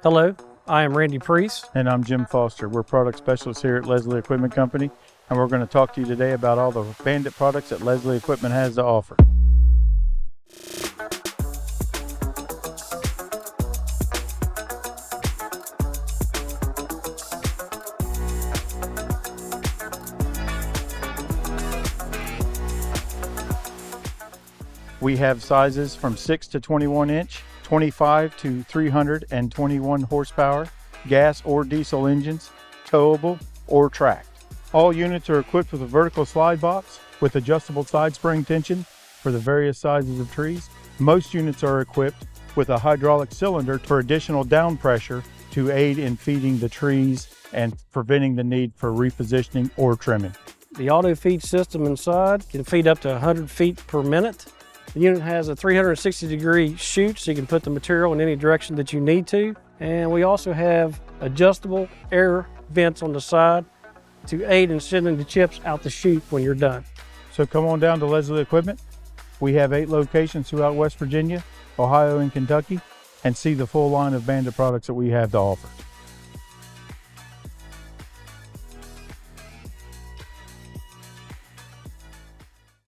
Hello, I am Randy Priest. And I'm Jim Foster. We're product specialists here at Leslie Equipment Company, and we're going to talk to you today about all the Bandit products that Leslie Equipment has to offer. We have sizes from 6 to 21 inch, 25 to 321 horsepower, gas or diesel engines, towable or tracked. All units are equipped with a vertical slide box with adjustable side spring tension for the various sizes of trees. Most units are equipped with a hydraulic cylinder for additional down pressure to aid in feeding the trees and preventing the need for repositioning or trimming. The auto feed system inside can feed up to 100 feet per minute. The unit has a 360-degree chute, so you can put the material in any direction that you need to. And we also have adjustable air vents on the side to aid in sending the chips out the chute when you're done. So come on down to Leslie Equipment. We have 8 locations throughout West Virginia, Ohio, and Kentucky, and see the full line of Bandit products that we have to offer.